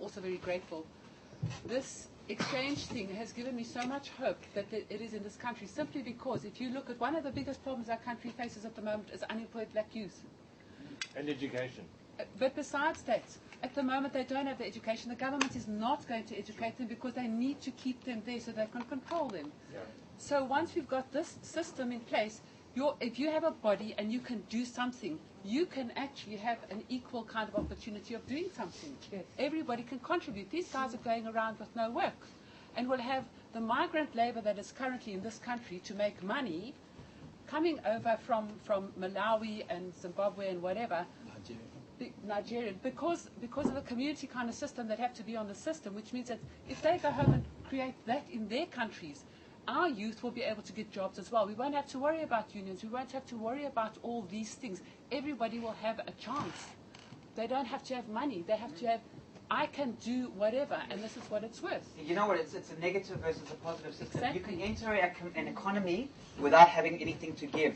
also very grateful. This exchange thing has given me so much hope that it is in this country, simply because if you look at one of the biggest problems our country faces at the moment is unemployed black youth. And education. But besides that, at the moment they don't have the education. The government is not going to educate them because they need to keep them there so they can control them. Yeah. So once we've got this system in place, if you have a body and you can do something, you can actually have an equal kind of opportunity of doing something. Yes. Everybody can contribute. These guys are going around with no work. And we'll have the migrant labor that is currently in this country to make money coming over from Malawi and Zimbabwe and whatever, Nigeria, because of the community kind of system that have to be on the system, which means that if they go home and create that in their countries, our youth will be able to get jobs as well. We won't have to worry about unions. We won't have to worry about all these things. Everybody will have a chance. They don't have to have money. They have to have, I can do whatever, and this is what it's worth. You know what? It's a negative versus a positive system. Exactly. You can enter an economy without having anything to give.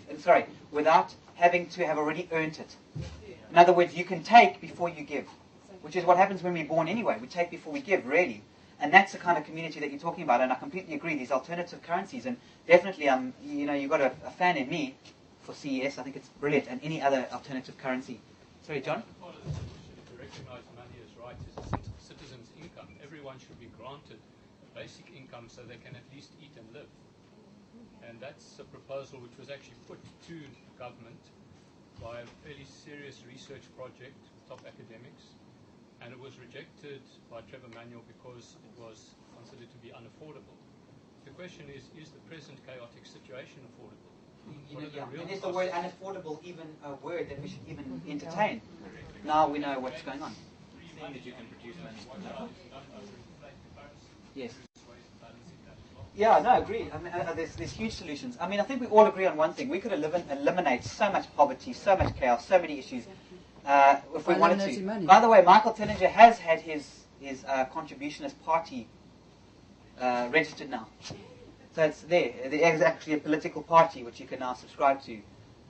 Without having to have already earned it. In other words, you can take before you give, which is what happens when we're born anyway. We take before we give, really. And that's the kind of community that you're talking about. And I completely agree. These alternative currencies, and definitely, you've got a fan in me for CES. I think it's brilliant, and any other alternative currency. Sorry, John. Part of the solution to recognize money as right is a citizen's income. Everyone should be granted a basic income so they can at least eat and live. And that's a proposal which was actually put to government by a fairly serious research project, top academics, and it was rejected by Trevor Manuel because it was considered to be unaffordable. The question is the present chaotic situation affordable? And is the word unaffordable even a word that we should even entertain? Now we know what's going on. Seeing that you can produce money. Yes. Yeah, no, agreed. I mean, there's huge solutions. I mean, I think we all agree on one thing. We could eliminate so much poverty, so much chaos, so many issues if we wanted to. Money. By the way, Michael Tellinger has had his contributionist party registered now. So it's there. There is actually a political party which you can now subscribe to.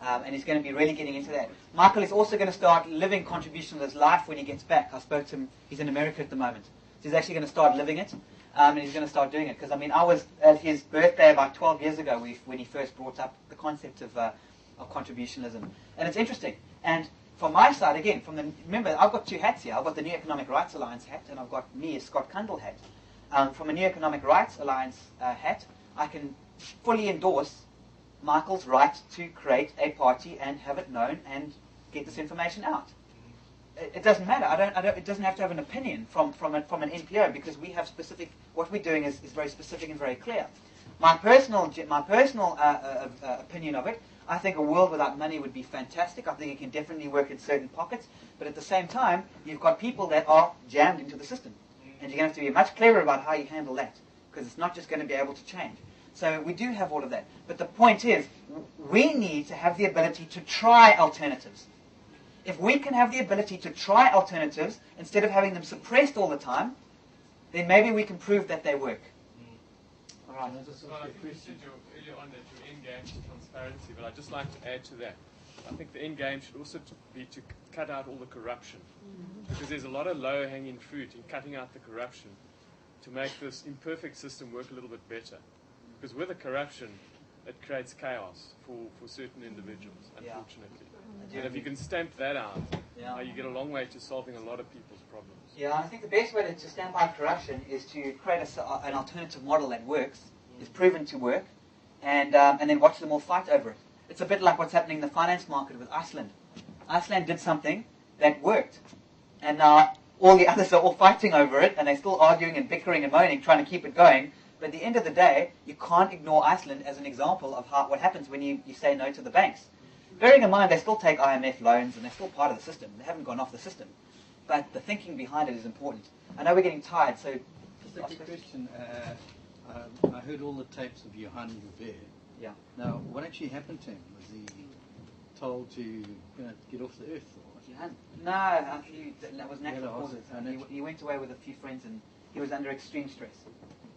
And he's going to be really getting into that. Michael is also going to start living contributionist life when he gets back. I spoke to him. He's in America at the moment. So he's actually going to start living it. And he's going to start doing it. Because, I mean, I was at his birthday about 12 years ago when he first brought up the concept of contributionism. And it's interesting. And from my side, again, remember, I've got two hats here. I've got the New Economic Rights Alliance hat, and I've got me as Scott Kundal hat. From a New Economic Rights Alliance hat, I can fully endorse Michael's right to create a party and have it known and get this information out. It doesn't matter. It doesn't have to have an opinion from an NPO, because we have specific. What we're doing is very specific and very clear. My personal opinion of it, I think a world without money would be fantastic. I think it can definitely work in certain pockets, but at the same time, you've got people that are jammed into the system, and you're going to have to be much clearer about how you handle that, because it's not just going to be able to change. So we do have all of that. But the point is, we need to have the ability to try alternatives. If we can have the ability to try alternatives instead of having them suppressed all the time, then maybe we can prove that they work. All right. I think you said earlier on that your end game is transparency, but I'd just like to add to that. I think the end game should also be to cut out all the corruption, because there's a lot of low-hanging fruit in cutting out the corruption to make this imperfect system work a little bit better. Because with the corruption, it creates chaos for certain individuals, unfortunately. Yeah. And if you can stamp that out, Yeah. you get a long way to solving a lot of people's problems. Yeah, I think the best way to stamp out corruption is to create an alternative model that works, is proven to work, and then watch them all fight over it. It's a bit like what's happening in the finance market with Iceland. Iceland did something that worked, and now all the others are all fighting over it, and they're still arguing and bickering and moaning, trying to keep it going. But at the end of the day, you can't ignore Iceland as an example of what happens when you say no to the banks. Bearing in mind, they still take IMF loans, and they're still part of the system. They haven't gone off the system. But the thinking behind it is important. I know we're getting tired, so... Just a quick question. I heard all the tapes of Johan Joubert. Yeah. Now, what actually happened to him? Was he told to get off the earth? Or? No, that was natural causes. He went away with a few friends, and he was under extreme stress.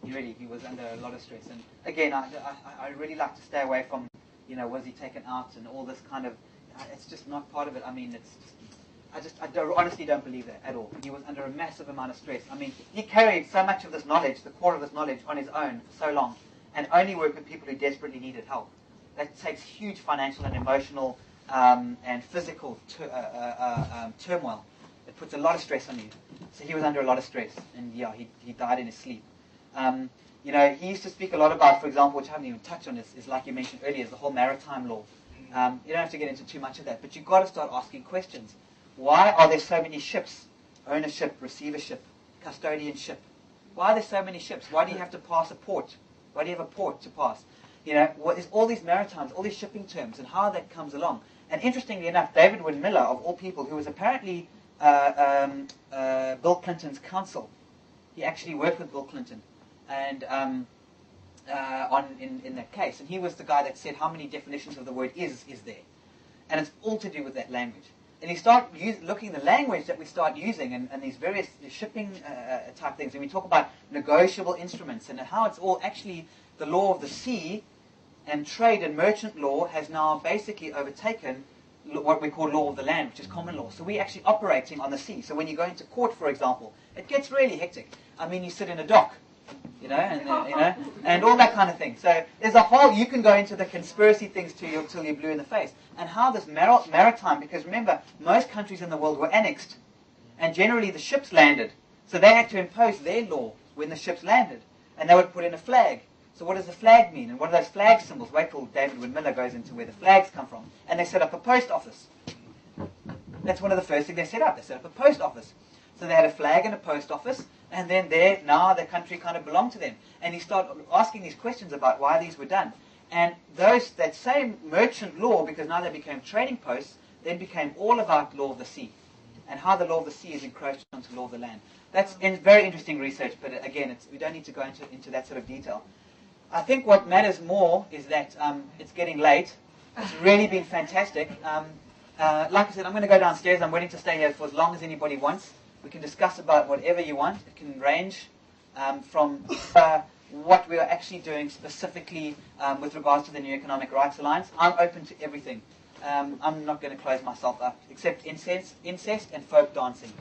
He was under a lot of stress. And again, I really like to stay away from, was he taken out and all this kind of... It's just not part of it. I mean, it's just... honestly don't believe that at all. He was under a massive amount of stress. I mean, he carried so much of this knowledge, the core of this knowledge, on his own for so long, and only worked with people who desperately needed help. That takes huge financial and emotional and physical turmoil. It puts a lot of stress on you. So he was under a lot of stress, and yeah, he died in his sleep. You know, he used to speak a lot about, for example, which I haven't even touched on, is like you mentioned earlier, is the whole maritime law. You don't have to get into too much of that, but you've got to start asking questions. Why are there so many ships? Ownership, receivership, custodianship. Why are there so many ships? Why do you have to pass a port? Why do you have a port to pass? You know, what is all these maritimes, all these shipping terms, and how that comes along. And interestingly enough, David Wynn Miller, of all people, who was apparently Bill Clinton's counsel, he actually worked with Bill Clinton, and in that case, and he was the guy that said how many definitions of the word is there, and it's all to do with that language. And you start looking at the language that we start using, and these various shipping type things, and we talk about negotiable instruments, and how it's all actually the law of the sea, and trade and merchant law has now basically overtaken what we call law of the land, which is common law. So we're actually operating on the sea. So when you go into court, for example, it gets really hectic. I mean, you sit in a dock, you know, and all that kind of thing. So there's a whole, you can go into the conspiracy things till you're blue in the face. And how this maritime, because remember, most countries in the world were annexed, and generally the ships landed. So they had to impose their law when the ships landed, and they would put in a flag. So what does the flag mean? And what are those flag symbols? Wait till David Wynn Miller goes into where the flags come from. And they set up a post office. That's one of the first things they set up. They set up a post office. So they had a flag and a post office, and then now the country kind of belonged to them. And he started asking these questions about why these were done. And that same merchant law, because now they became trading posts, then became all about law of the sea, and how the law of the sea is encroached onto law of the land. That's very interesting research, but again, we don't need to go into that sort of detail. I think what matters more is that it's getting late. It's really been fantastic. Like I said, I'm going to go downstairs. I'm willing to stay here for as long as anybody wants. We can discuss about whatever you want. It can range from what we are actually doing specifically with regards to the New Economic Rights Alliance. I'm open to everything. I'm not going to close myself up, except incest and folk dancing.